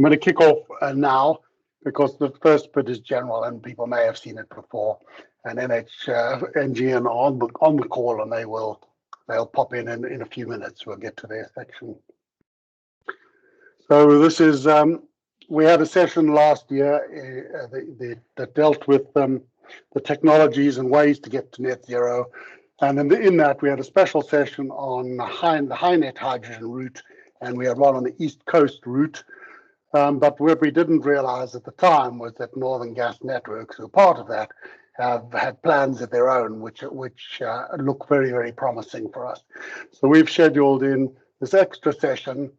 I'm going to kick off now because the first bit is general and people may have seen it before. And NGN are on the call, and they'll pop in a few minutes. We'll get to their section. So this is we had a session last year that dealt with the technologies and ways to get to net zero. And in that, we had a special session on the high net hydrogen route, and we had one on the East Coast route. But what we didn't realize at the time was that Northern Gas Networks, who are part of that, have had plans of their own, which look very, very promising for us. So we've scheduled in this extra session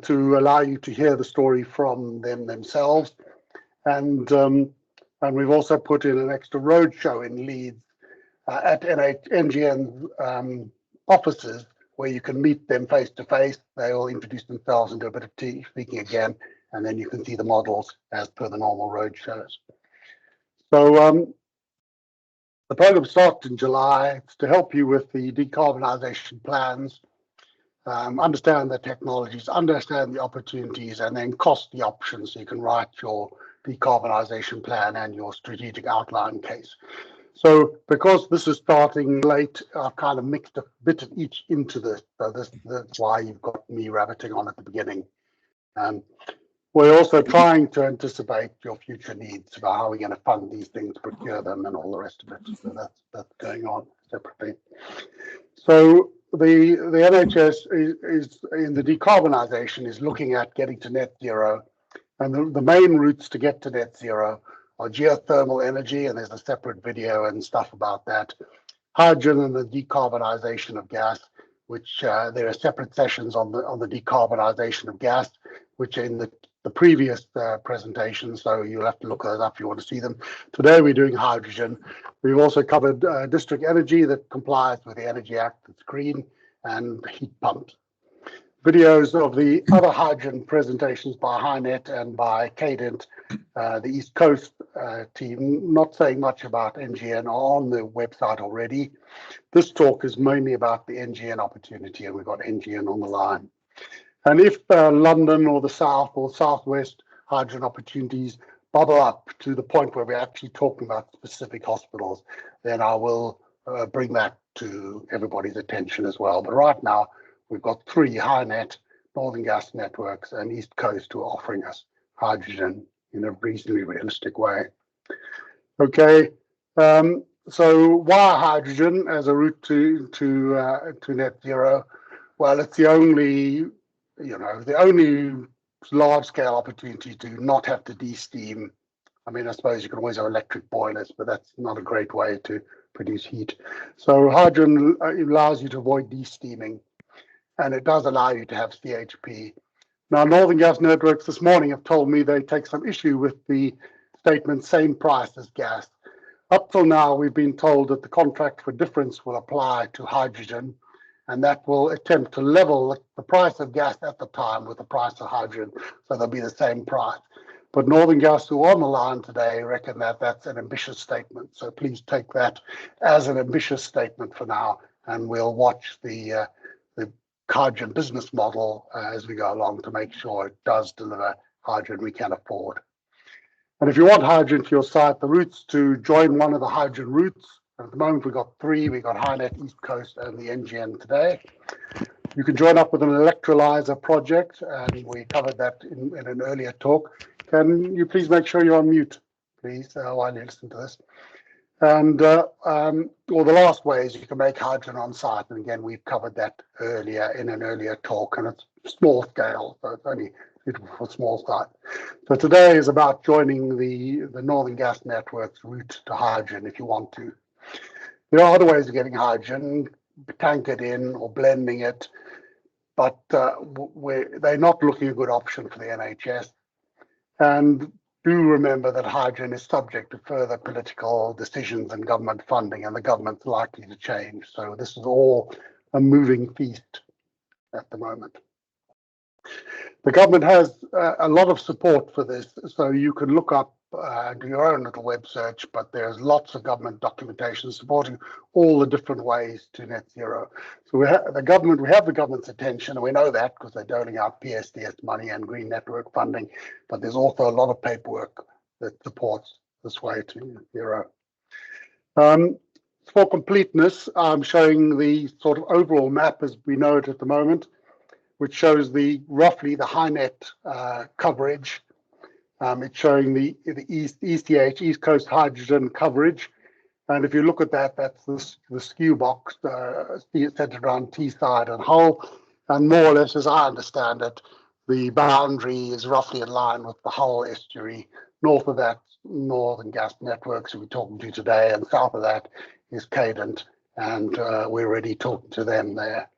to allow you to hear the story from them themselves. And we've also put in an extra road show in Leeds at NGN offices, where you can meet them face to face. They will introduce themselves and do a bit of speaking again, and then you can see the models as per the normal road shows. So the program starts in July. It's to help you with the decarbonisation plans, understand the technologies, understand the opportunities, and then cost the options so you can write your decarbonisation plan and your strategic outline case. So because this is starting late, I've kind of mixed a bit of each into this. So that's why you've got me rabbiting on at the beginning. We're also trying to anticipate your future needs about how we're going to fund these things, procure them, and all the rest of it. So that's going on separately. So the NHS is in the decarbonisation is looking at getting to net zero, and the main routes to get to net zero are geothermal energy, and there's a separate video and stuff about that. Hydrogen and the decarbonisation of gas, which there are separate sessions on the decarbonisation of gas, which are in the previous presentation, so you'll have to look those up if you want to see them. Today we're doing hydrogen. We've also covered district energy that complies with the Energy Act, that's green, and heat pumps. Videos of the other hydrogen presentations by HyNet and by Cadent, the East Coast team, not saying much about NGN, are on the website already. This talk is mainly about the NGN opportunity, and we've got NGN on the line. And if London or the South or Southwest hydrogen opportunities bubble up to the point where we're actually talking about specific hospitals, then I will bring that to everybody's attention as well. But right now, we've got 3 HyNet, Northern Gas Networks, and East Coast who are offering us hydrogen in a reasonably realistic way. Okay, so why hydrogen as a route to net zero? Well, it's the only large-scale opportunity to not have to de-steam. I mean, I suppose you can always have electric boilers, but that's not a great way to produce heat. So hydrogen allows you to avoid de-steaming, and it does allow you to have CHP. Now, Northern Gas Networks this morning have told me they take some issue with the statement same price as gas. Up till now, we've been told that the contract for difference will apply to hydrogen, and that will attempt to level the price of gas at the time with the price of hydrogen, so they'll be the same price. But Northern Gas, who are on the line today, reckon that that's an ambitious statement. So please take that as an ambitious statement for now, and we'll watch the hydrogen business model as we go along to make sure it does deliver hydrogen we can afford. And if you want hydrogen for your site, the routes to join one of the hydrogen routes, at the moment we've got 3, we've got HyNet, East Coast, and the NGN today. You can join up with an electrolyzer project, and we covered that in an earlier talk. Can you please make sure you're on mute, please, while you listen to this? And or the last way is you can make hydrogen on site, and again we've covered that earlier in an earlier talk, and it's small scale, so it's only suitable for small site. So today is about joining the Northern Gas Network's route to hydrogen if you want to. There are other ways of getting hydrogen, tank it in or blending it, but they're not looking a good option for the NHS. And do remember that hydrogen is subject to further political decisions and government funding, and the government's likely to change. So this is all a moving feast at the moment. The government has a lot of support for this, so you can look up, do your own little web search, but there's lots of government documentation supporting all the different ways to net zero. So we have the government's attention, and we know that because they're doling out PSDS money and green network funding, but there's also a lot of paperwork that supports this way to net zero. For completeness, I'm showing the sort of overall map as we know it at the moment, which shows roughly the HyNet coverage. It's showing the ECH, East Coast Hydrogen coverage. And if you look at that, that's the skew box centered around Teesside and Hull. And more or less, as I understand it, the boundary is roughly in line with the Hull estuary. North of that, Northern Gas Networks, who we're talking to today, and south of that is Cadent, and we're already talking to them there.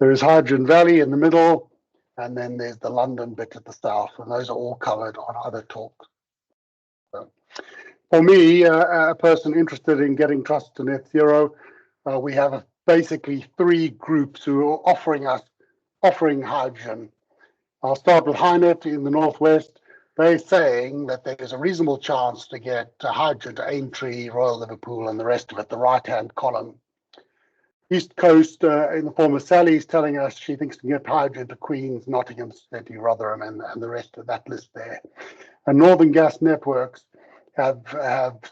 There is Hydrogen Valley in the middle, and then there's the London bit at the south, and those are all covered on other talks. So, for me, a person interested in getting trust to net zero, we have basically three groups who are offering hydrogen. I'll start with HyNet in the northwest. They're saying that there's a reasonable chance to get hydrogen to Aintree, Royal Liverpool, and the rest of it, the right-hand column. East Coast, in the form of Sally, is telling us she thinks we can get hydrogen to Queens, Nottingham City, Rotherham, and the rest of that list there. And Northern Gas Networks have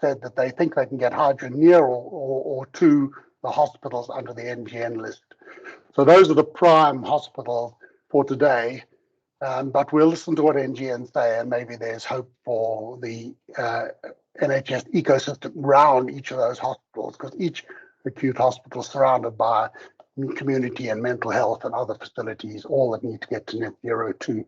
said that they think they can get hydrogen near or to the hospitals under the NGN list. So those are the prime hospitals for today. But we'll listen to what NGN say, and maybe there's hope for the NHS ecosystem around each of those hospitals, because each acute hospital is surrounded by community and mental health and other facilities, all that need to get to net zero too.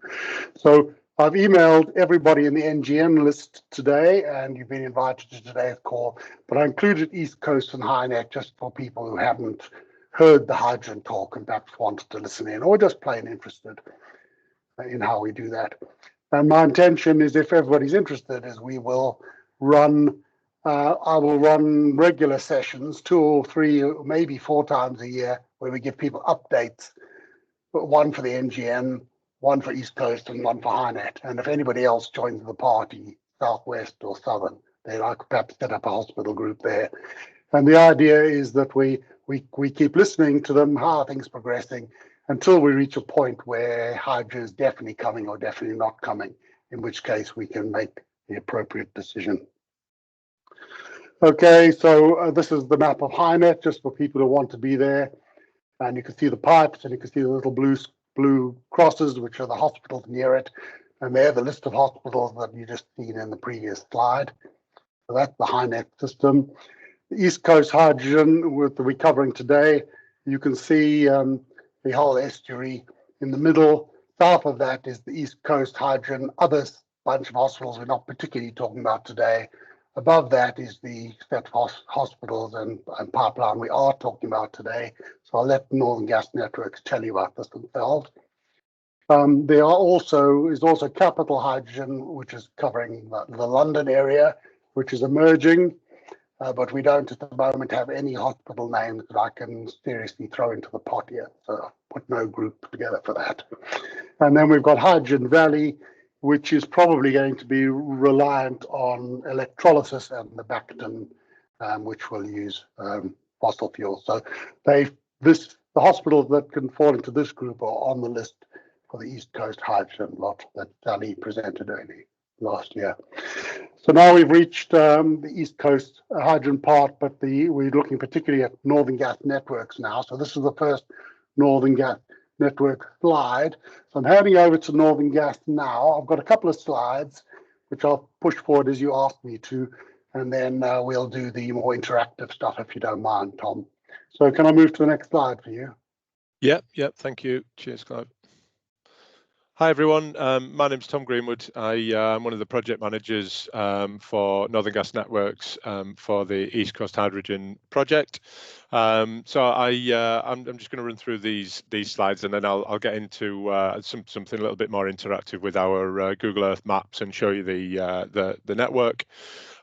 So I've emailed everybody in the NGN list today, and you've been invited to today's call, but I included East Coast and HyNet just for people who haven't heard the hydrogen talk and perhaps wanted to listen in, or just plain interested in how we do that. And my intention is, if everybody's interested, is we will run, I will run regular sessions, 2 or 3, or maybe 4 times a year, where we give people updates, one for the NGN, one for East Coast, and one for HyNet. And if anybody else joins the party, Southwest or Southern, they like perhaps set up a hospital group there. And the idea is that we keep listening to them, how are things progressing, until we reach a point where hydrogen is definitely coming or definitely not coming, in which case we can make the appropriate decision. Okay, so this is the map of HyNet, just for people who want to be there. And you can see the pipes, and you can see the little blue crosses, which are the hospitals near it. And they're the list of hospitals that you just seen in the previous slide. So that's the HyNet system. The East Coast Hydrogen, that we're covering today, you can see the whole estuary in the middle. South of that is the East Coast Hydrogen, other bunch of hospitals we're not particularly talking about today. Above that is the set of hospitals and pipeline we are talking about today. So I'll let Northern Gas Networks tell you about this themselves. There is also Capital Hydrogen, which is covering the London area, which is emerging. But we don't at the moment have any hospital names that I can seriously throw into the pot yet. So I've put no group together for that. And then we've got Hydrogen Valley, which is probably going to be reliant on electrolysis and the Bacton, which will use fossil fuels. So the hospitals that can fall into this group are on the list for the East Coast Hydrogen lot that Sally presented early last year. So now we've reached the East Coast hydrogen part, but we're looking particularly at Northern Gas Networks now. So this is the first Northern Gas Network slide. So I'm handing over to Northern Gas now. I've got a couple of slides, which I'll push forward as you asked me to, and then we'll do the more interactive stuff if you don't mind, Tom. So can I move to the next slide for you? Yep, thank you. Cheers, Clive. Hi everyone, my name's Tom Greenwood. I'm one of the project managers for Northern Gas Networks for the East Coast Hydrogen project. I'm just going to run through these slides, and then I'll get into something a little bit more interactive with our Google Earth maps and show you the network.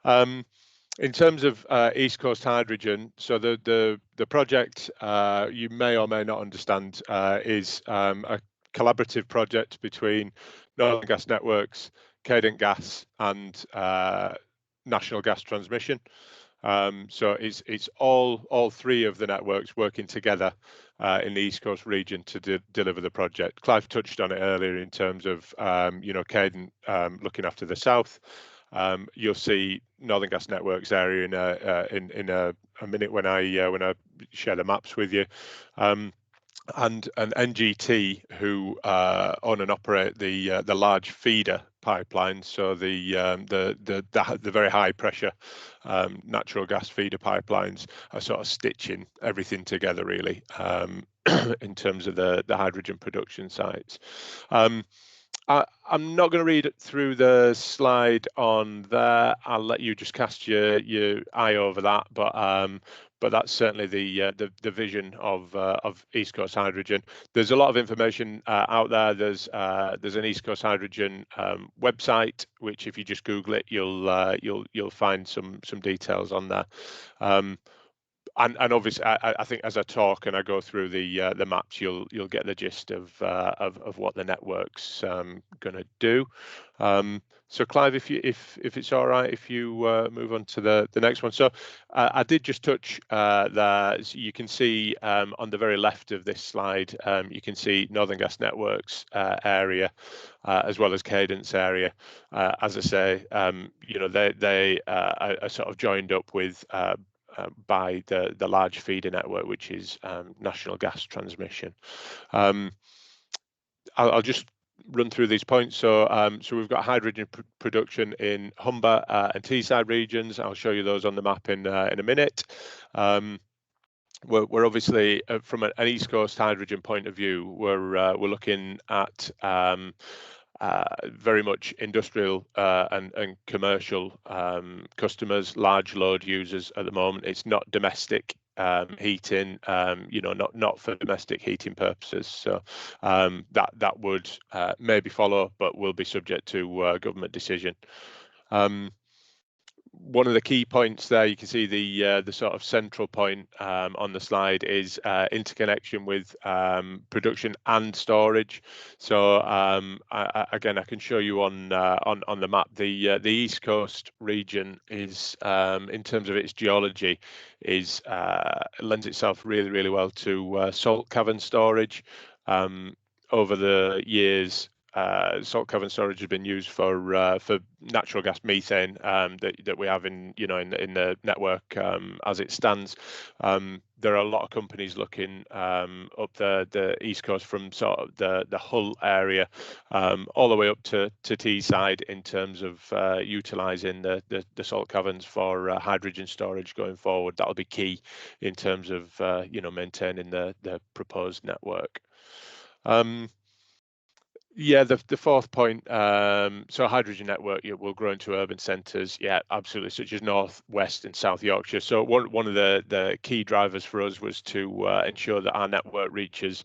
In terms of East Coast Hydrogen, so the project you may or may not understand is a collaborative project between Northern Gas Networks, Cadent Gas, and National Gas Transmission. So it's all three of the networks working together in the East Coast region to deliver the project. Clive touched on it earlier in terms of Cadent looking after the south. You'll see Northern Gas Networks area in a minute when I share the maps with you. And NGT, who own and operate the large feeder pipelines, so the very high pressure natural gas feeder pipelines, are sort of stitching everything together really in terms of the hydrogen production sites. I'm not going to read through the slide on there. I'll let you just cast your eye over that, but that's certainly the vision of East Coast Hydrogen. There's a lot of information out there. There's an East Coast Hydrogen website, which if you just Google it, you'll find some details on there. And obviously, I think as I talk and I go through the maps, you'll get the gist of what the network's going to do. So Clive, if it's all right, if you move on to the next one. So I did just touch there. So you can see on the very left of this slide, you can see Northern Gas Networks area as well as Cadent's area. As I say, they are sort of joined up with by the large feeder network, which is National Gas Transmission. I'll just run through these points. So we've got hydrogen production in Humber and Teesside regions. I'll show you those on the map in a minute. We're obviously from an East Coast hydrogen point of view, we're looking at very much industrial and commercial customers, large load users at the moment. It's not domestic heating, not for domestic heating purposes. So that would maybe follow, but will be subject to government decision. One of the key points there, you can see the sort of central point on the slide is interconnection with production and storage. So again, I can show you on the map. The East Coast region is, in terms of its geology, lends itself really well to salt cavern storage. Over the years, salt cavern storage has been used for natural gas methane that we have in the network as it stands. There are a lot of companies looking up the East Coast from sort of the Hull area all the way up to Teesside in terms of utilising the salt caverns for hydrogen storage going forward. That'll be key in terms of maintaining the proposed network. Yeah, the fourth point, so hydrogen network will grow into urban centres, yeah, absolutely, such as North, West and South Yorkshire. So one of the key drivers for us was to ensure that our network reaches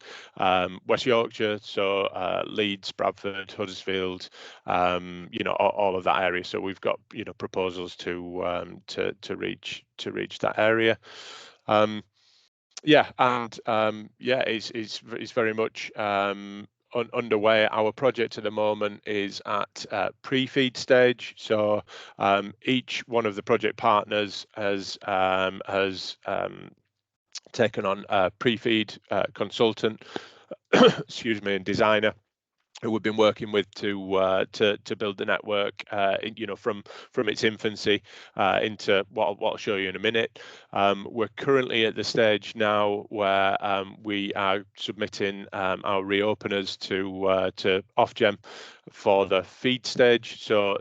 West Yorkshire, so Leeds, Bradford, Huddersfield, all of that area. So we've got proposals to reach that area. It's very much underway. Our project at the moment is at pre-feed stage. So each one of the project partners has taken on a pre-feed consultant, excuse me, and designer, who we've been working with to build the network, from its infancy into what I'll show you in a minute. We're currently at the stage now where we are submitting our reopeners to Ofgem for the feed stage. So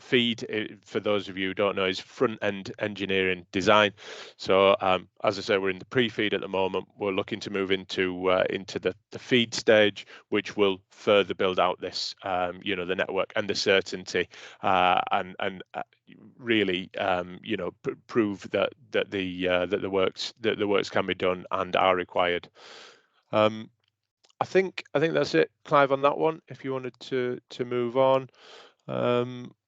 feed, for those of you who don't know, is front end engineering design. So as I say, we're in the pre-feed at the moment. We're looking to move into the feed stage, which will further build out this, the network and the certainty, and really, prove that the works can be done and are required. I think that's it, Clive, on that one. If you wanted to move on,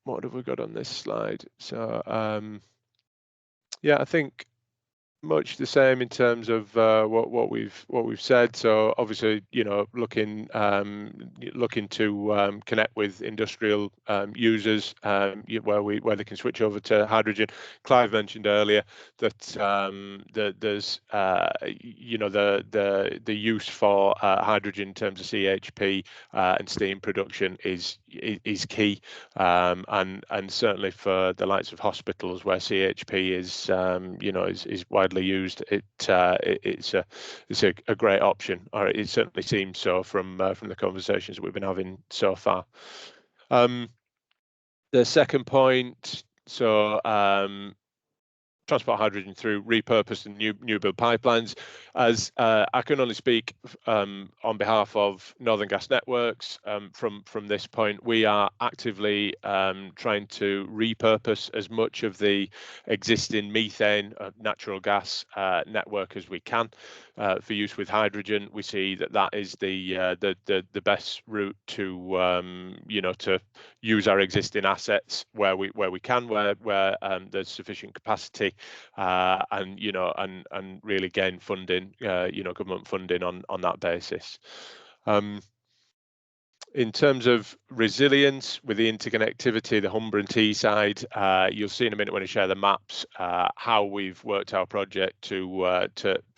what have we got on this slide? So yeah, I think much the same in terms of what we've said. So obviously, looking to connect with industrial users where they can switch over to hydrogen. Clive mentioned earlier that there's the use for hydrogen in terms of CHP and steam production is key, and certainly for the likes of hospitals where CHP is widely used, it's a great option, or it certainly seems so from the conversations that we've been having so far. The second point, so transport hydrogen through repurposed and new build pipelines. As I can only speak on behalf of Northern Gas Networks from this point, we are actively trying to repurpose as much of the existing methane natural gas network as we can for use with hydrogen. We see that is the best route to use our existing assets where we can, where there's sufficient capacity, and really gain funding, government funding on that basis. In terms of resilience with the interconnectivity, the Humber and Teesside, you'll see in a minute when I share the maps how we've worked our project to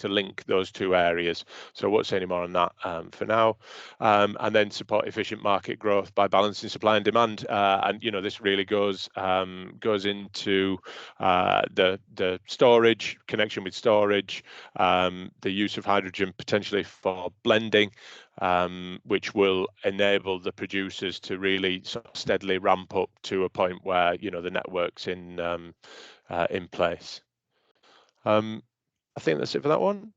link those two areas. So I won't say any more on that for now. And then support efficient market growth by balancing supply and demand. And this really goes into the storage, connection with storage, the use of hydrogen potentially for blending, which will enable the producers to really sort of steadily ramp up to a point where the network's in place. I think that's it for that one.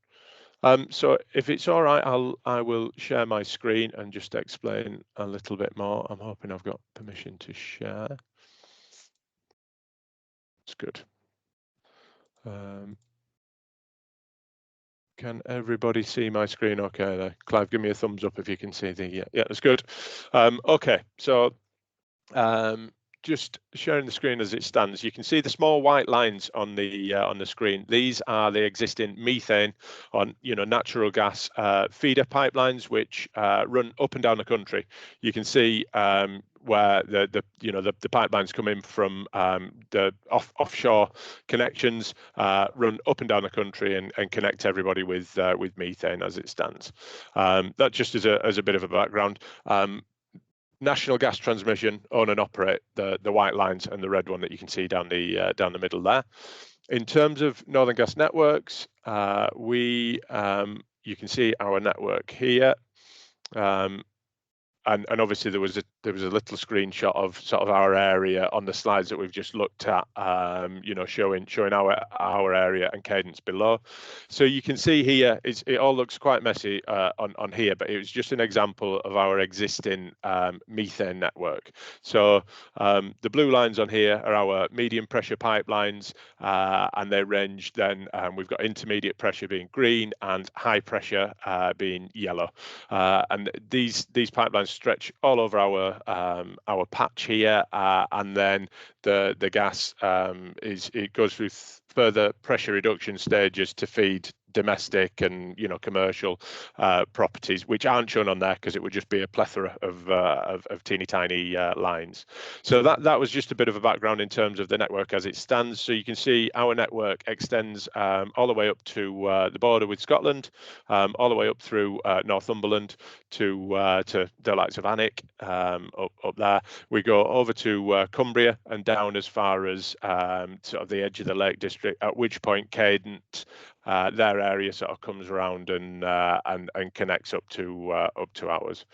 So if it's all right, I will share my screen and just explain a little bit more. I'm hoping I've got permission to share. It's good. Can everybody see my screen okay there? Clive, give me a thumbs up if you can see the, yeah, that's good. Okay, so just sharing the screen as it stands. You can see the small white lines on the screen. These are the existing methane on natural gas feeder pipelines which run up and down the country. You can see where the pipelines come in from the offshore connections, run up and down the country and connect everybody with methane as it stands. That just as a bit of a background. National Gas Transmission own and operate the white lines and the red one that you can see down the middle there. In terms of Northern Gas Networks, you can see our network here. And obviously there was a little screenshot of sort of our area on the slides that we've just looked at, showing our area and cadence below. So you can see here it all looks quite messy on here, but it was just an example of our existing methane network. So the blue lines on here are our medium pressure pipelines, and they range then. We've got intermediate pressure being green and high pressure being yellow, and these pipelines stretch all over our patch here, and then the gas it goes through further pressure reduction stages to feed domestic and commercial properties, which aren't shown on there because it would just be a plethora of teeny tiny lines. So that was just a bit of a background in terms of the network as it stands. So you can see our network extends all the way up to the border with Scotland, all the way up through Northumberland to the likes of Alnwick, up there. We go over to Cumbria and down as far as sort of the edge of the Lake District, at which point Cadent, their area sort of comes around and connects up to ours.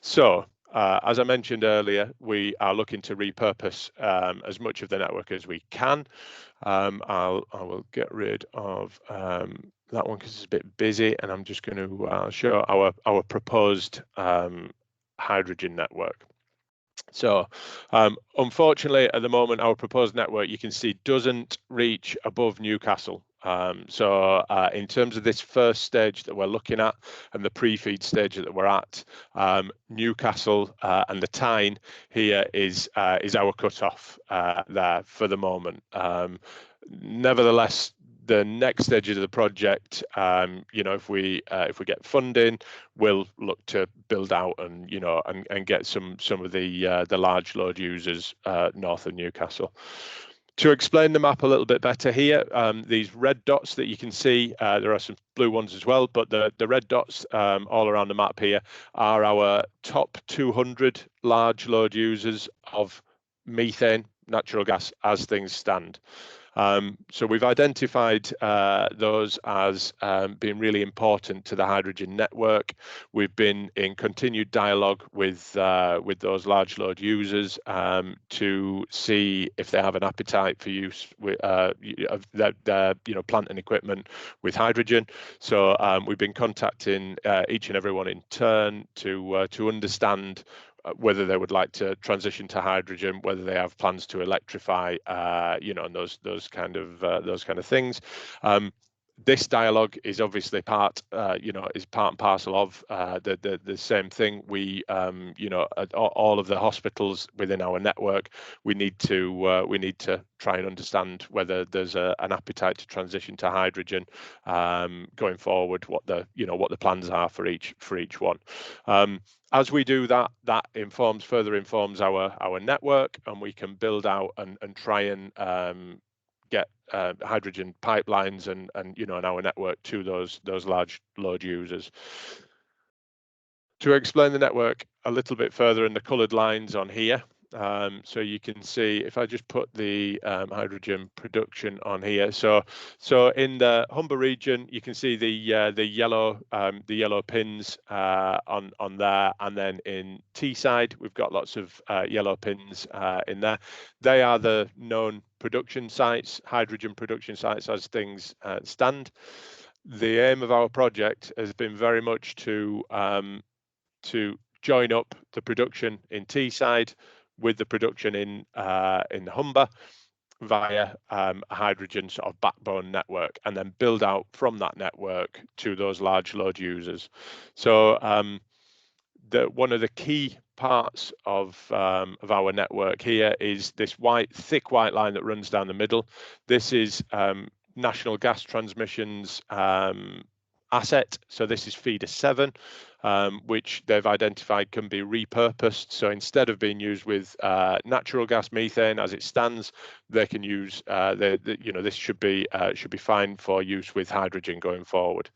So as I mentioned earlier, we are looking to repurpose as much of the network as we can. I will get rid of that one because it's a bit busy, and I'm just going to show our proposed hydrogen network. So unfortunately at the moment our proposed network, you can see, doesn't reach above Newcastle. So in terms of this first stage that we're looking at and the pre-feed stage that we're at, Newcastle and the Tyne here is our cut-off there for the moment. Nevertheless, the next stages of the project, if we get funding, we'll look to build out and get some of the large load users north of Newcastle. To explain the map a little bit better here, these red dots that you can see, there are some blue ones as well, but the red dots all around the map here are our top 200 large load users of methane, natural gas as things stand. So we've identified those as being really important to the hydrogen network. We've been in continued dialogue with those large load users to see if they have an appetite for use of their plant and equipment with hydrogen. So we've been contacting each and every one in turn to understand whether they would like to transition to hydrogen, whether they have plans to electrify, and those kind of things. This dialogue is obviously part and parcel of the same thing. We, at all of the hospitals within our network, we need to try and understand whether there's an appetite to transition to hydrogen going forward. What the plans are for each one. As we do that, that further informs our network, and we can build out and try and get hydrogen pipelines and our network to those large load users. To explain the network a little bit further in the coloured lines on here, so you can see if I just put the hydrogen production on here. So in the Humber region, you can see the yellow pins on there, and then in Teesside we've got lots of yellow pins in there. They are the known production sites, hydrogen production sites as things stand. The aim of our project has been very much to join up the production in Teesside with the production in Humber via a hydrogen sort of backbone network, and then build out from that network to those large load users. So one of the key parts of our network here is this thick white line that runs down the middle. This is National Gas Transmission's asset. So this is feeder 7, which they've identified can be repurposed. So instead of being used with natural gas methane as it stands, they can use this should be fine for use with hydrogen going forward.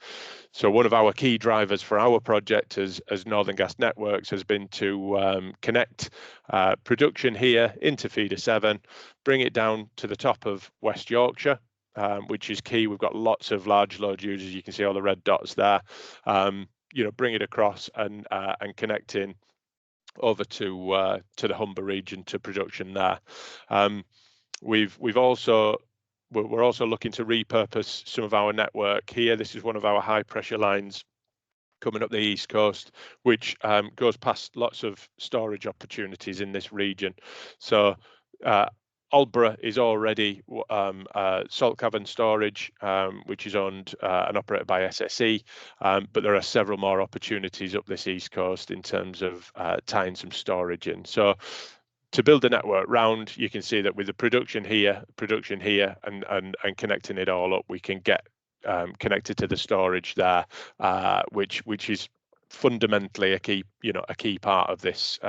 So one of our key drivers for our project as Northern Gas Networks has been to connect production here into feeder 7, bring it down to the top of West Yorkshire, which is key. We've got lots of large load users. You can see all the red dots there. Bring it across and connecting over to the Humber region to production there. We're also looking to repurpose some of our network here. This is one of our high pressure lines coming up the east coast, which goes past lots of storage opportunities in this region. So Aldborough is already salt cavern storage, which is owned and operated by SSE, but there are several more opportunities up this east coast in terms of tying some storage in. So to build a network round, you can see that with the production here, and connecting it all up, we can get connected to the storage there, which is fundamentally a key part of this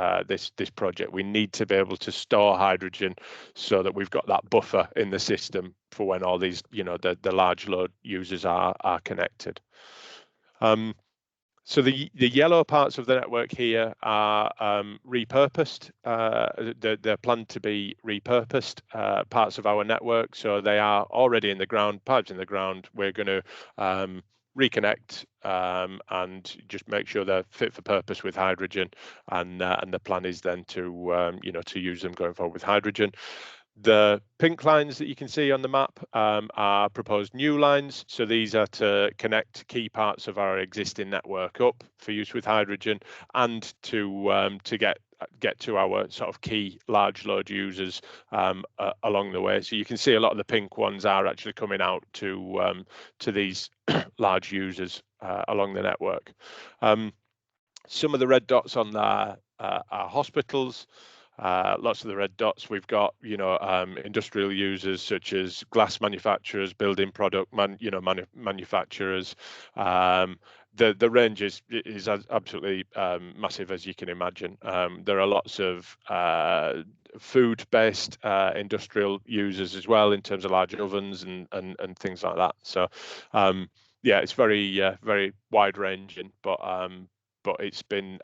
project. We need to be able to store hydrogen so that we've got that buffer in the system for when all these the large load users are connected. So the yellow parts of the network here are repurposed. They're planned to be repurposed parts of our network. So they are already in the ground, pipes in the ground. We're going to reconnect and just make sure they're fit for purpose with hydrogen. And the plan is then to use them going forward with hydrogen. The pink lines that you can see on the map are proposed new lines. So these are to connect key parts of our existing network up for use with hydrogen, and to get to our sort of key large load users along the way. So you can see a lot of the pink ones are actually coming out to these large users along the network. Some of the red dots on there are hospitals. lots of the red dots. We've got, industrial users such as glass manufacturers, building product manufacturers. The range is absolutely massive, as you can imagine. There are lots of food-based industrial users as well, in terms of large ovens and things like that. So yeah, it's very wide ranging, but it's been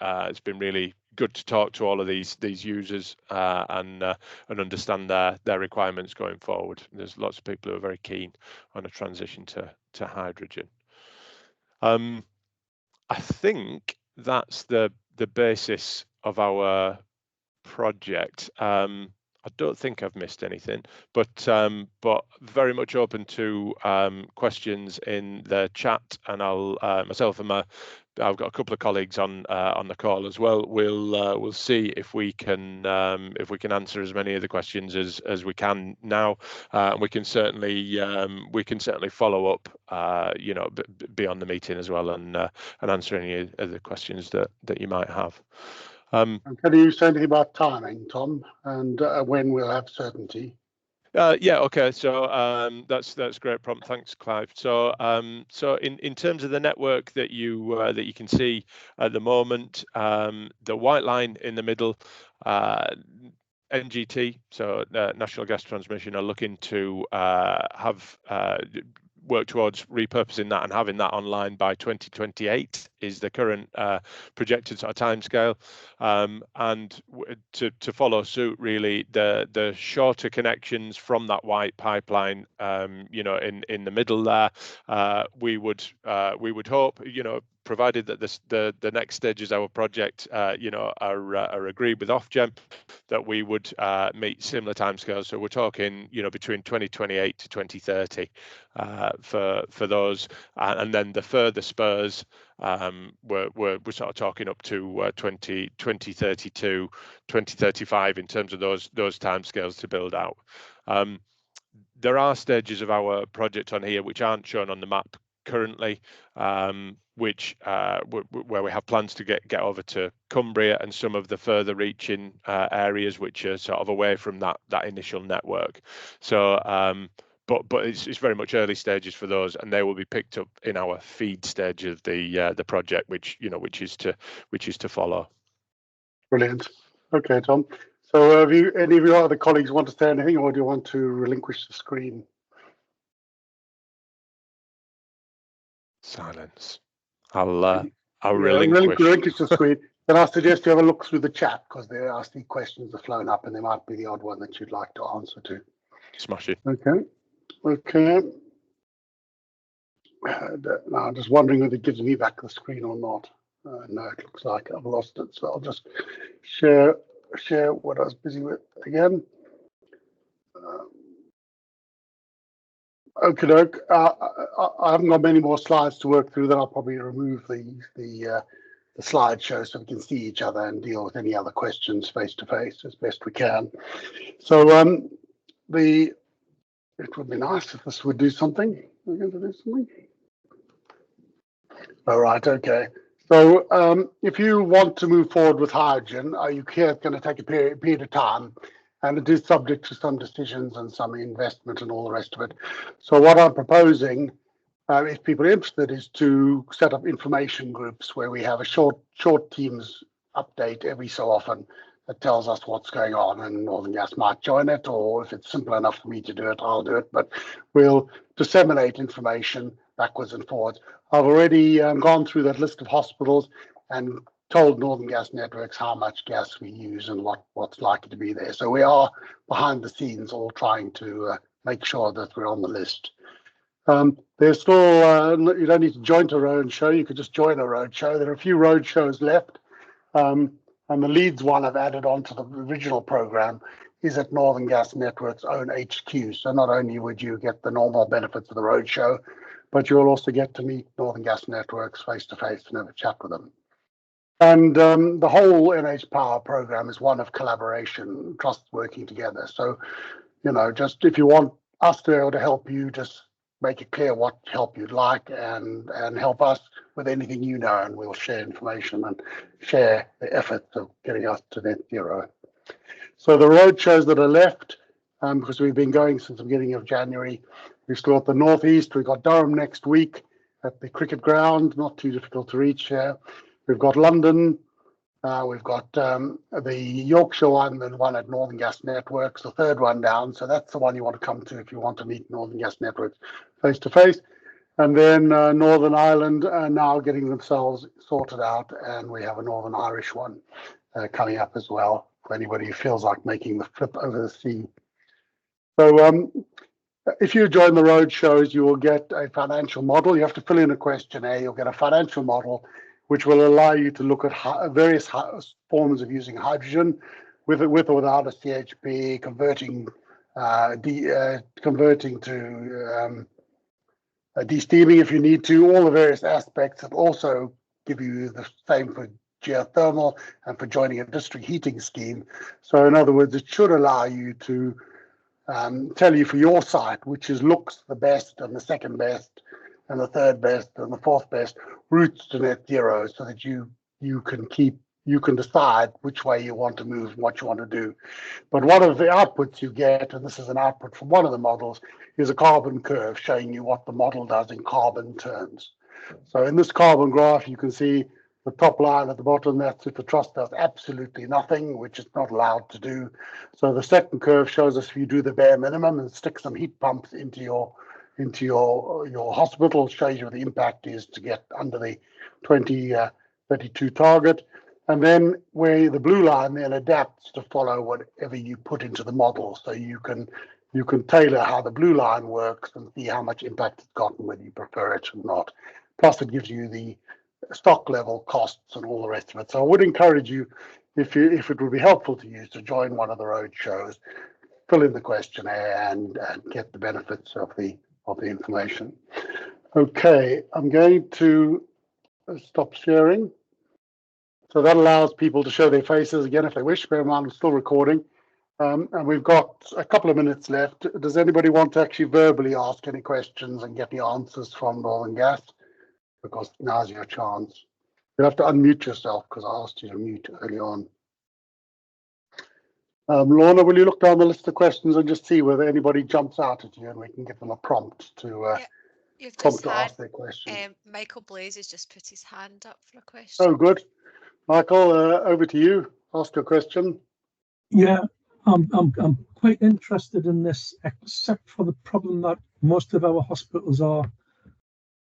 really good to talk to all of these users and understand their requirements going forward. There's lots of people who are very keen on a transition to hydrogen. I think that's the basis of our project. I don't think I've missed anything, but very much open to questions in the chat, and I'll myself and I've got a couple of colleagues on the call as well. We'll see if we can answer as many of the questions as we can now. We can certainly follow up beyond the meeting as well, and answer any of the questions that you might have. And can you say anything about timing, Tom, and when we'll have certainty? Yeah, okay. So that's great prompt. Thanks, Clive. So in terms of the network that you can see at the moment, the white line in the middle, NGT, so National Gas Transmission, are looking to work towards repurposing that and having that online by 2028 is the current projected sort of timescale. And to follow suit, really, the shorter connections from that white pipeline, in the middle there, we would hope, provided that the next stages of our project, are agreed with Ofgem, that we would meet similar timescales. So we're talking, between 2028 to 2030 for those, and then the further spurs, we're sort of talking up to 2032, 2035 in terms of those timescales to build out. There are stages of our project on here which aren't shown on the map currently, which where we have plans to get over to Cumbria and some of the further reaching areas which are sort of away from that initial network. So but it's very much early stages for those, and they will be picked up in our feed stage of the project, which is to follow. Brilliant. Okay, Tom. So have any of your other colleagues want to say anything, or do you want to relinquish the screen? Silence. I'll relinquish. Relinquish the screen. Then I suggest you have a look through the chat, because there are some questions that flown up, and there might be the odd one that you'd like to answer to. Smash it. Okay. Now I'm just wondering whether it gives me back the screen or not. No, it looks like I've lost it. So I'll just share what I was busy with again. Okay, doke. I haven't got many more slides to work through. Then I'll probably remove the slideshow so we can see each other and deal with any other questions face to face as best we can. So it would be nice if this would do something. We're going to do something. All right. Okay. So if you want to move forward with hydrogen, you care it's going to take a period of time, and it is subject to some decisions and some investment and all the rest of it. So what I'm proposing, if people are interested, is to set up information groups where we have a short Teams update every so often that tells us what's going on, and Northern Gas might join it, or if it's simple enough for me to do it, I'll do it. But we'll disseminate information backwards and forwards. I've already gone through that list of hospitals and told Northern Gas Networks how much gas we use and what's likely to be there. So we are behind the scenes all trying to make sure that we're on the list. There's still, you don't need to join a road show, you could just join a road show. There are a few road shows left. And the Leeds one I've added on to the original program is at Northern Gas Network's own HQ. So not only would you get the normal benefits of the roadshow, but you'll also get to meet Northern Gas Networks face to face and have a chat with them. And the whole NH Power program is one of collaboration, trusts working together. So, just if you want us to be able to help you, just make it clear what help you'd like, and help us with anything and we'll share information and share the efforts of getting us to net zero. So the road shows that are left, because we've been going since the beginning of January, we've still got the Northeast. We've got Durham next week at the cricket ground, not too difficult to reach here. We've got London. We've got the Yorkshire one, and one at Northern Gas Networks, the third one down. So that's the one you want to come to if you want to meet Northern Gas Networks face to face. And then Northern Ireland are now getting themselves sorted out, and we have a Northern Irish one coming up as well for anybody who feels like making the flip over the sea. So if you join the road shows, you will get a financial model. You have to fill in a questionnaire. You'll get a financial model, which will allow you to look at various forms of using hydrogen, with or without a CHP, converting to de-steaming if you need to, all the various aspects that also give you the same for geothermal and for joining a district heating scheme. So in other words, it should allow you to tell you for your site which looks the best and the second best and the third best and the fourth best routes to net zero, so that you can decide which way you want to move and what you want to do. But one of the outputs you get, and this is an output from one of the models, is a carbon curve showing you what the model does in carbon terms. So in this carbon graph, you can see the top line at the bottom, that's if the trust does absolutely nothing, which it's not allowed to do. So the second curve shows us if you do the bare minimum and stick some heat pumps into your hospital, shows you what the impact is to get under the 2032 target. And then where the blue line then adapts to follow whatever you put into the model. So you can tailor how the blue line works and see how much impact it's got and whether you prefer it or not. Plus it gives you the stock level costs and all the rest of it. So I would encourage you, if it would be helpful to you, to join one of the road shows, fill in the questionnaire and get the benefits of the information. Okay, I'm going to stop sharing. So that allows people to show their faces again if they wish. Bear in mind, I'm still recording. And we've got a couple of minutes left. Does anybody want to actually verbally ask any questions and get the answers from Northern Gas? Because now's your chance. You have to unmute yourself because I asked you to mute early on. Lorna, will you look down the list of questions and just see whether anybody jumps out at you and we can give them a prompt to ask their question? Michael Blaze has just put his hand up for a question. Oh, good. Michael, over to you. Ask your question. Yeah, I'm quite interested in this, except for the problem that most of our hospitals are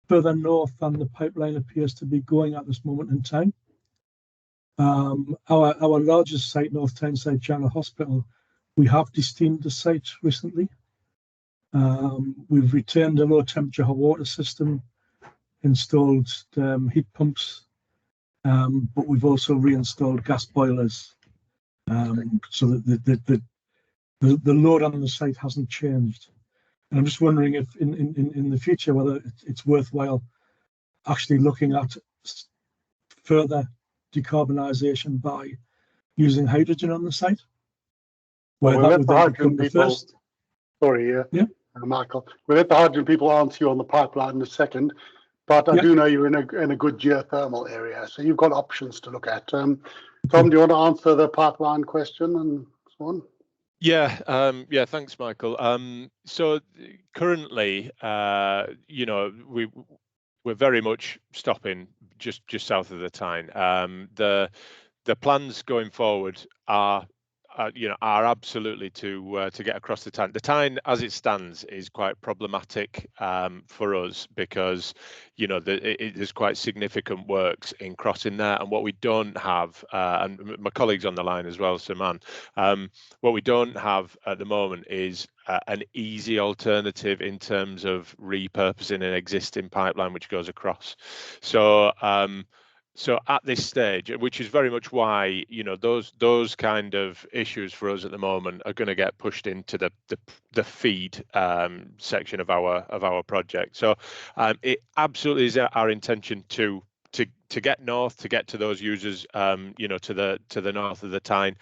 further north than the pipeline appears to be going at this moment in time. Our largest site, North Tyneside General Hospital, we have de-steamed the site recently. We've retained a low temperature hot water system, installed heat pumps, but we've also reinstalled gas boilers, so that the load on the site hasn't changed. And I'm just wondering if in the future whether it's worthwhile actually looking at further decarbonisation by using hydrogen on the site. Well, we'll let the hydrogen people. Sorry, Michael. We'll let the hydrogen people answer you on the pipeline in a second. But I do know you're in a good geothermal area, so you've got options to look at. Tom, do you want to answer the pipeline question and so on? Yeah, thanks, Michael. So currently, we're very much stopping just south of the Tyne. The plans going forward are absolutely to get across the Tyne. The Tyne, as it stands, is quite problematic for us because there's quite significant works in crossing there, and what we don't have, and my colleagues on the line as well, Saman, what we don't have at the moment is an easy alternative in terms of repurposing an existing pipeline which goes across. So at this stage, which is very much why those kind of issues for us at the moment are going to get pushed into the feed section of our project. So it absolutely is our intention to get north, to get to those users, to the north of the Tyne.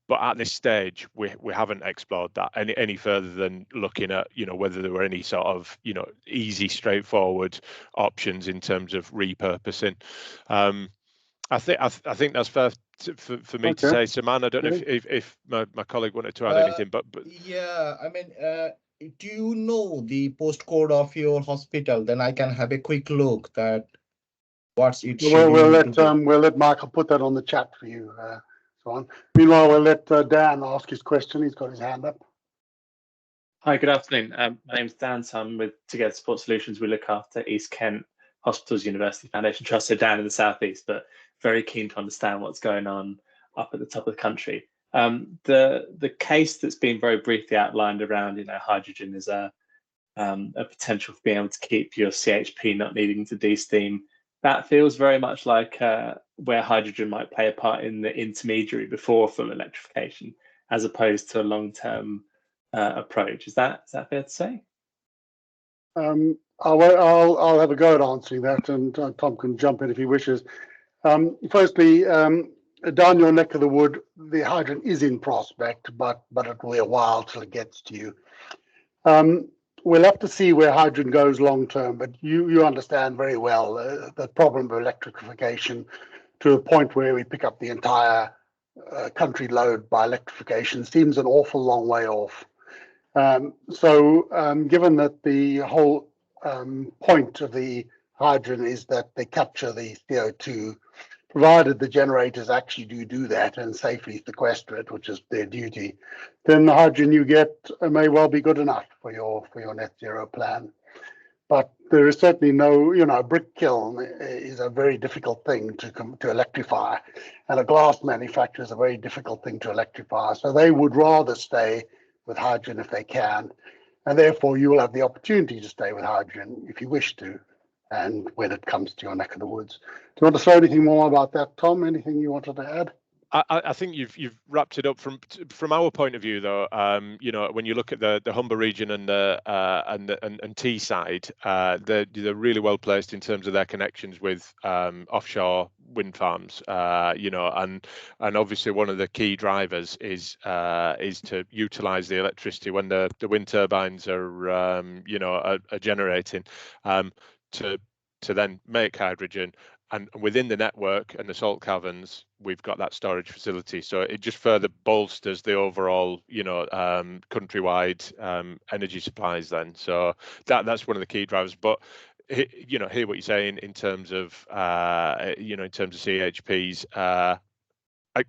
But at this stage, we haven't explored that any further than looking at whether there were any sort of easy, straightforward options in terms of repurposing. I think that's fair for me to say. So, man, I don't know if my colleague wanted to add anything, but yeah, I mean, do you know the postcode of your hospital? Then I can have a quick look that what's it. We'll let Michael put that on the chat for you. So on. Meanwhile, we'll let Dan ask his question. He's got his hand up. Hi, good afternoon. My name's Dan. So I'm with Together Support Solutions. We look after East Kent Hospitals University Foundation Trust, so down in the southeast, but very keen to understand what's going on up at the top of the country. The case that's been very briefly outlined around, hydrogen is a potential for being able to keep your CHP not needing to de-steam. That feels very much like where hydrogen might play a part in the intermediary before full electrification, as opposed to a long-term approach. Is that fair to say? I'll have a go at answering that, and Tom can jump in if he wishes. Firstly, down your neck of the wood, the hydrogen is in prospect, but it will be a while till it gets to you. We'll have to see where hydrogen goes long term, but you understand very well the problem of electrification to a point where we pick up the entire country load by electrification seems an awful long way off. Given that the whole point of the hydrogen is that they capture the CO2, provided the generators actually do that and safely sequester it, which is their duty, then the hydrogen you get may well be good enough for your net zero plan. But there is certainly no, a brick kiln is a very difficult thing to electrify, and a glass manufacturer is a very difficult thing to electrify. So they would rather stay with hydrogen if they can, and therefore you will have the opportunity to stay with hydrogen if you wish to, and when it comes to your neck of the woods. Do you want to say anything more about that, Tom? Anything you wanted to add? I think you've wrapped it up. From our point of view, though, when you look at the Humber region and the Teesside, they're really well placed in terms of their connections with offshore wind farms. And obviously one of the key drivers is to utilise the electricity when the wind turbines are generating to then make hydrogen. And within the network and the salt caverns, we've got that storage facility. So it just further bolsters the overall, countrywide energy supplies then. So that's one of the key drivers. But, hear what you're saying in terms of, CHPs.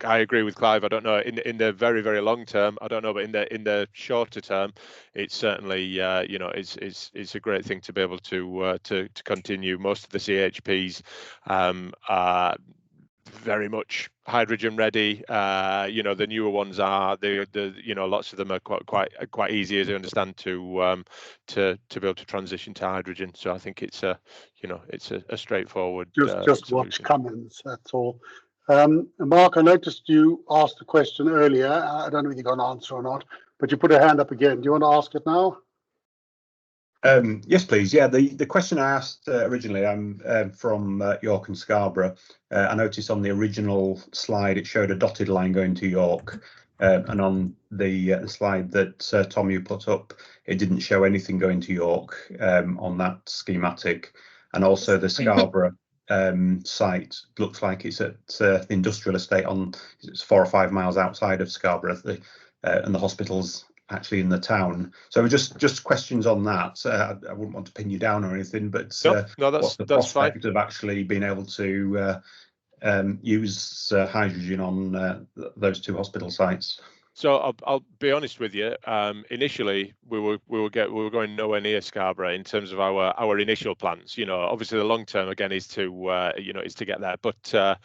I agree with Clive. I don't know in the very, very long term. I don't know, but in the shorter term, it's certainly it's a great thing to be able to continue. Most of the CHPs are very much hydrogen ready. The newer ones are. Lots of them are quite easy as I understand to be able to transition to hydrogen. So I think it's a straightforward. Just watch Cummins. That's all. Mark, I noticed you asked a question earlier. I don't know if you got an answer or not, but you put a hand up again. Do you want to ask it now? Yes, please. Yeah, the question I asked originally, I'm from York and Scarborough. I noticed on the original slide it showed a dotted line going to York, and on the slide that Tom you put up, it didn't show anything going to York on that schematic, and also the Scarborough site looks like it's at the industrial estate it's 4 or 5 miles outside of Scarborough, and the hospital's actually in the town. So just questions on that. I wouldn't want to pin you down or anything, but what's the prospect of actually being able to use hydrogen on those 2 hospital sites? So I'll be honest with you. Initially, we were going nowhere near Scarborough in terms of our initial plans. Obviously the long term again is to get there, but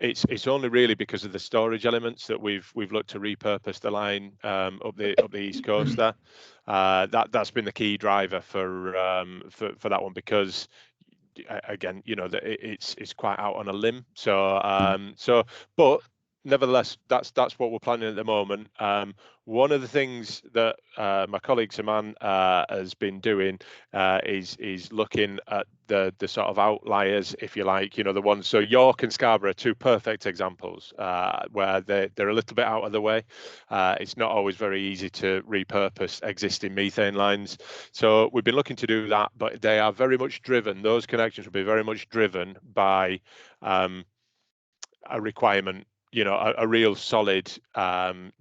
it's only really because of the storage elements that we've looked to repurpose the line up the east coast there. That's been the key driver for that one, because again, it's quite out on a limb. But nevertheless, that's what we're planning at the moment. One of the things that my colleague Saman has been doing is looking at the sort of outliers, if you like, the ones. So York and Scarborough are 2 perfect examples where they're a little bit out of the way. It's not always very easy to repurpose existing methane lines. So we've been looking to do that, but they are very much driven. Those connections will be very much driven by a requirement a real solid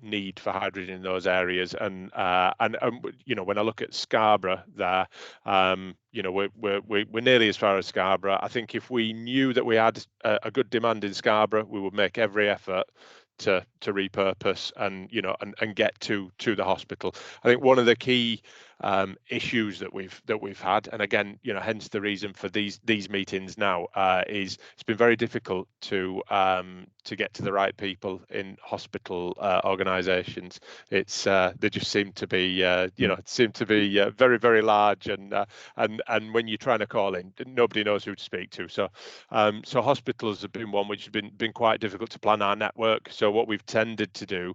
need for hydrogen in those areas. And when I look at Scarborough there, we're nearly as far as Scarborough. I think if we knew that we had a good demand in Scarborough, we would make every effort to repurpose and get to the hospital. I think one of the key issues that we've had, and again, hence the reason for these meetings now, is it's been very difficult to get to the right people in hospital organisations. It's they just seem to be very, very large, and when you're trying to call in, nobody knows who to speak to. So hospitals have been one which has been quite difficult to plan our network. So what we've tended to do,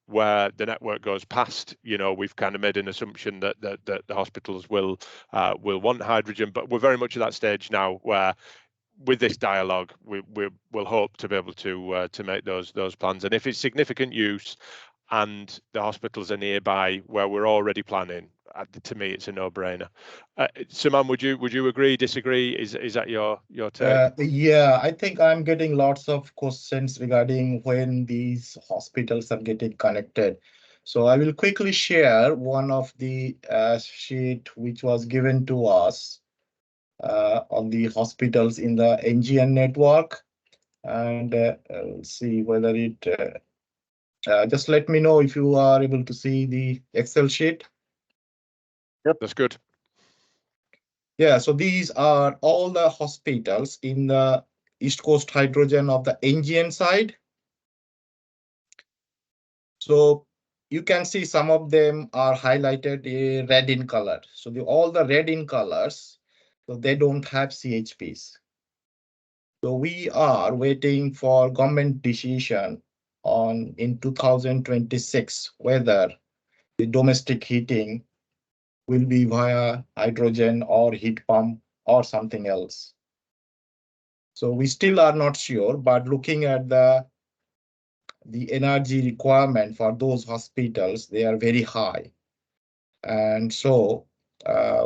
where the network goes past, we've kind of made an assumption that the hospitals will want hydrogen, but we're very much at that stage now where, with this dialogue, we'll hope to be able to make those plans. And if it's significant use and the hospitals are nearby where we're already planning, to me it's a no-brainer. Suman, would you agree, disagree? Is that your take? Yeah, I think I'm getting lots of questions regarding when these hospitals are getting connected. So I will quickly share one of the sheet which was given to us on the hospitals in the NGN network, and let's see whether it just let me know if you are able to see the Excel sheet. Yep, that's good. Yeah, so these are all the hospitals in the East Coast Hydrogen of the NGN side. So you can see some of them are highlighted red in color. So all the red in colors, so they don't have CHPs. So we are waiting for government decision in 2026 whether the domestic heating will be via hydrogen or heat pump or something else. So we still are not sure, but looking at the energy requirement for those hospitals, they are very high. And so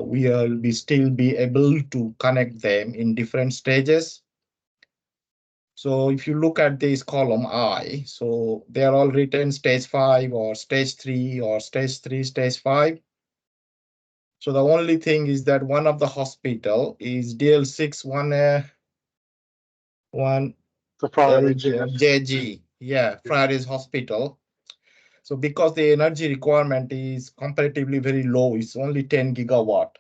we will still be able to connect them in different stages. So if you look at this column I, so they are all written stage 5 or stage 3 or stage 3, stage 5. So the only thing is that one of the hospital is DL6 one JG, yeah, Fridays Hospital. So because the energy requirement is comparatively very low, it's only 10 gigawatt.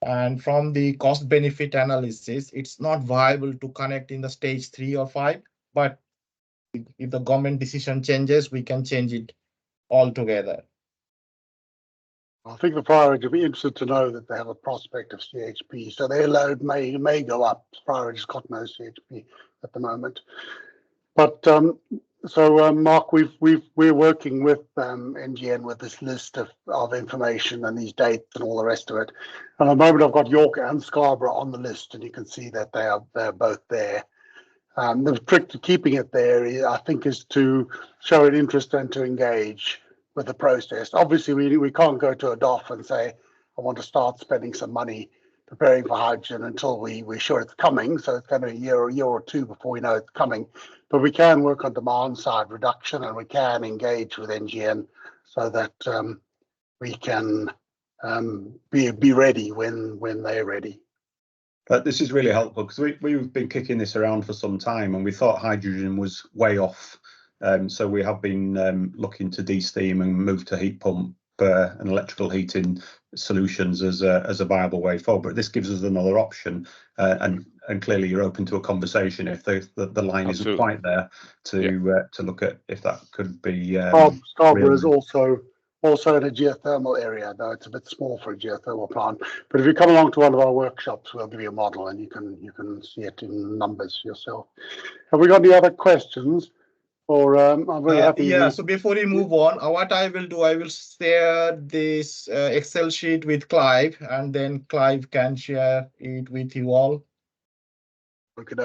And from the cost benefit analysis, it's not viable to connect in the stage 3 or 5, but if the government decision changes, we can change it altogether. I think the priority would be interested to know that they have a prospect of CHP, so their load may go up. Priority's got no CHP at the moment. But Mark, we're working with NGN with this list of information and these dates and all the rest of it. And at the moment, I've got York and Scarborough on the list, and you can see that they're both there. The trick to keeping it there, I think, is to show an interest and to engage with the process. Obviously, we can't go to a DOF and say, I want to start spending some money preparing for hydrogen until we're sure it's coming. So it's going to be a year or two before we know it's coming. But we can work on demand side reduction, and we can engage with NGN so that we can be ready when they're ready. This is really helpful because we've been kicking this around for some time, and we thought hydrogen was way off. So we have been looking to de-steam and move to heat pump and electrical heating solutions as a viable way forward. But this gives us another option, and clearly you're open to a conversation if the line isn't quite there to look at if that could be. Scarborough is also in a geothermal area, though it's a bit small for a geothermal plant. But if you come along to one of our workshops, we'll give you a model and you can see it in numbers yourself. Have we got any other questions? Or I'm very happy. Yeah, so before we move on, what I will do, I will share this Excel sheet with Clive, and then Clive can share it with you all. Okay.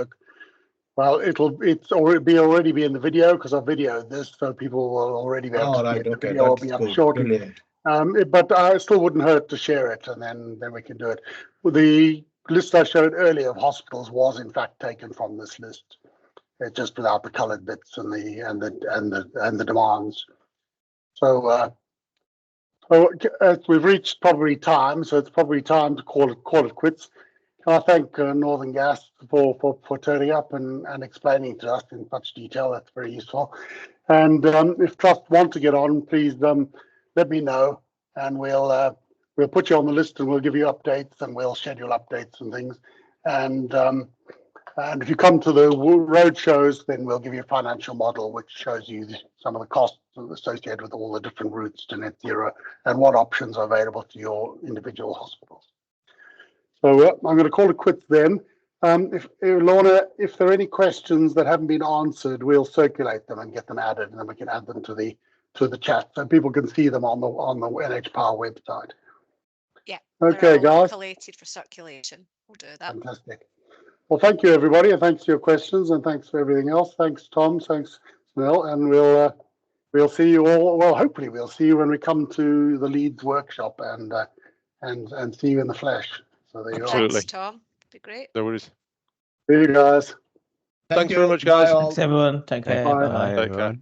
Well, it's already be in the video because I videoed this, so people will already be able to see it. The video will be up shortly. But it still wouldn't hurt to share it, and then we can do it. The list I showed earlier of hospitals was in fact taken from this list. just without the coloured bits and the demands. So we've reached probably time, so it's probably time to call it quits. Can I thank Northern Gas for turning up and explaining to us in such detail? That's very useful. And if Trust want to get on, please let me know, and we'll put you on the list, and we'll give you updates, and we'll schedule updates and things. And if you come to the road shows, then we'll give you a financial model which shows you some of the costs associated with all the different routes to net zero and what options are available to your individual hospitals. So I'm going to call it quits then. Lorna, if there are any questions that haven't been answered, we'll circulate them and get them added, and then we can add them to the chat so people can see them on the NH Power website. Yeah. Okay, guys. Collated for circulation. We'll do that. Fantastic. Well, thank you, everybody, and thanks for your questions, and thanks for everything else. Thanks, Tom. Thanks, Snell, and we'll see you all. Well, hopefully, we'll see you when we come to the Leeds workshop and see you in the flesh. So there you are. Thanks, Tom. Be great. No worries. See you guys. Thanks very much, guys. Bye all. Thanks everyone. Take care. Bye. Bye. Take care.